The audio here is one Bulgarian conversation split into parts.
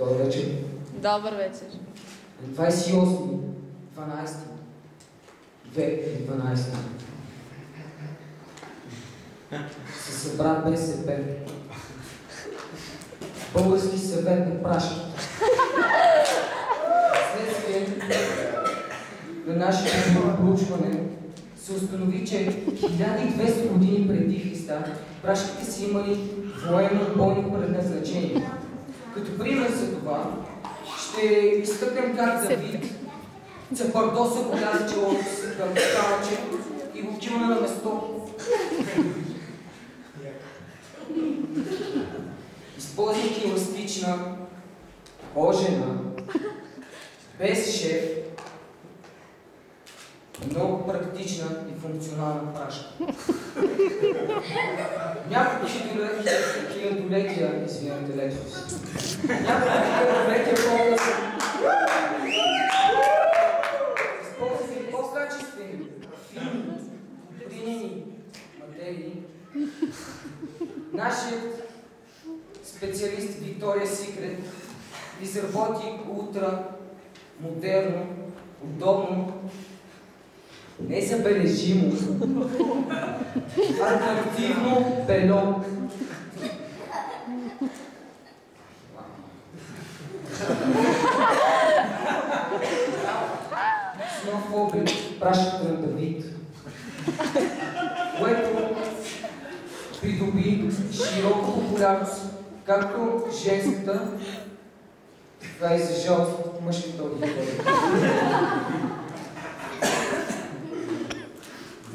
Добър вечер. Добър вечер. 28.12.2012 се събра БСП. Български съвет на прашките. Следствие на нашето проучване се установи, че 1200 години преди Христа прашките са имали военно-бойно предназначение. Като пример за това, ще изтъкнем как Давид цапардоса голямо челото си към камъче и го килна на место. Използвайки еластична, кожена, без шев, много практична и функционална прашка. Няколко хилядолетия, извинявайте, Летос. Няколко хилядолетия по-късно използвайки по-качествени, филми, глинени материи, нашият специалист Виктория Секрет изработи ултра модерно, удобно, незабележимо, атрактивно пело. С нов облик прашката на Давид, което придоби широка популярност, както женската, така и за жалост мъжката аудитория.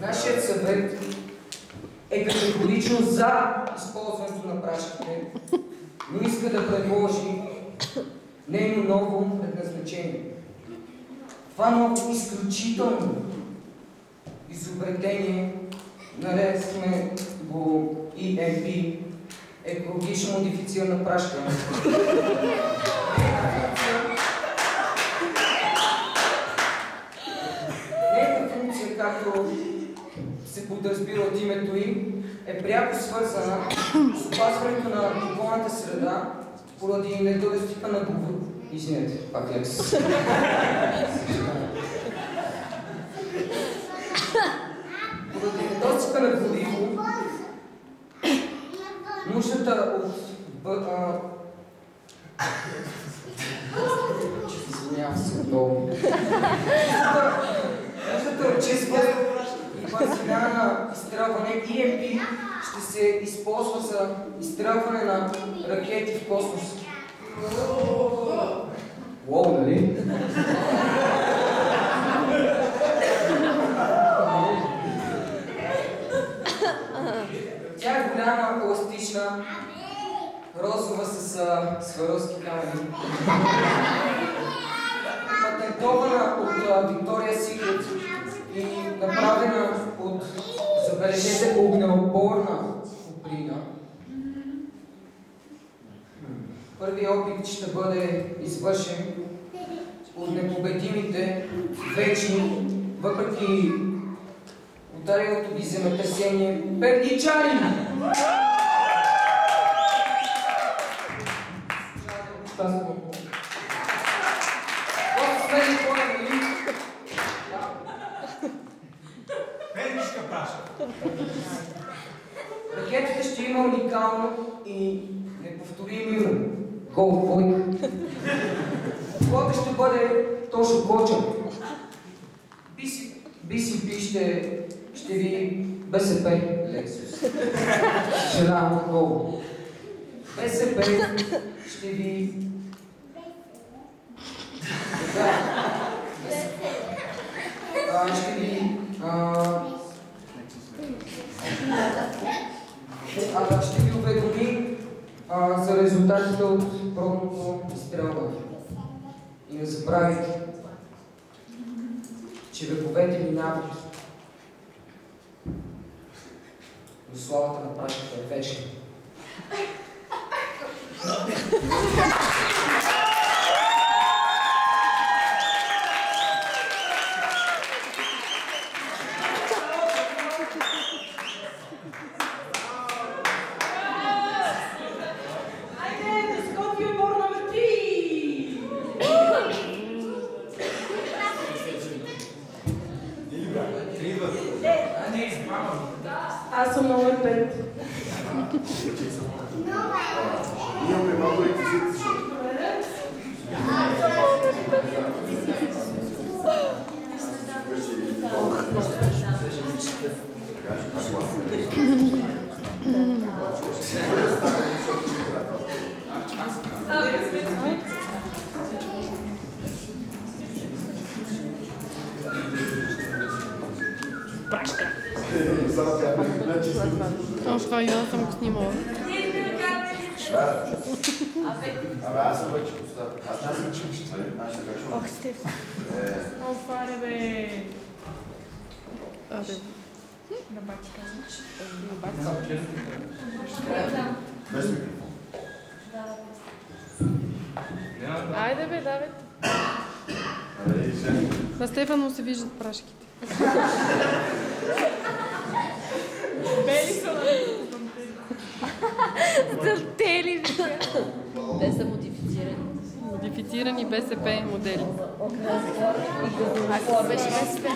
Нашият съвет е категорично за използването на прашките, но иска да предложи нейно ново предназначение. Това ново изключително изобретение наречме го EMP, екологично модифицирана прашка. Нейната функция, както се подразбира от името им, е пряко свързана с опазването на околната среда поради недостига на гориво. Извинете, пак лекс. Поради недостига на гориво, нуждата от извинявам се отново. Нуждата от чист въздух и бързина на изстрелване EMP ще се използва за изстрелване на ракети в космос. Уоу, нали? Тя е голяма, еластична, розова с сваровски камъни. Патентована от Виктория Секрет и направена от, забележете, огнеупорна куприна. Първият опит ще бъде извършен от непобедимите, вечни, въпреки ударилото ги земетресение, перничани! Пернишка праша. Ракетата ще има уникално и неповторимо гол двойка. Входът ще бъде точно кочен. BCP ще ви БСП Lexus. Съжалявам отново. БСП ще ви... Ще ви... ще ви уведоми за резултатите от пробното изстрелване. И не забравяйте, че вековете минават, но славата на прашката е вечна. Айде, Скопие Бор номер 3! Имаме малко реквизит. Прашка. Това и аз съм го снимала. Абе, аз съм вече поставя. Аз съм чимчица. Ох, Стеф. Офаре, бе. Абе, На бати казваш. Без микрофон. айде бе, давай. Абе, и сега. На Стефан му се виждат прашките. Бели са на Стъмтели, вика. Те са модифицирани. Модифицирани БСП модели. Ако беше БСП.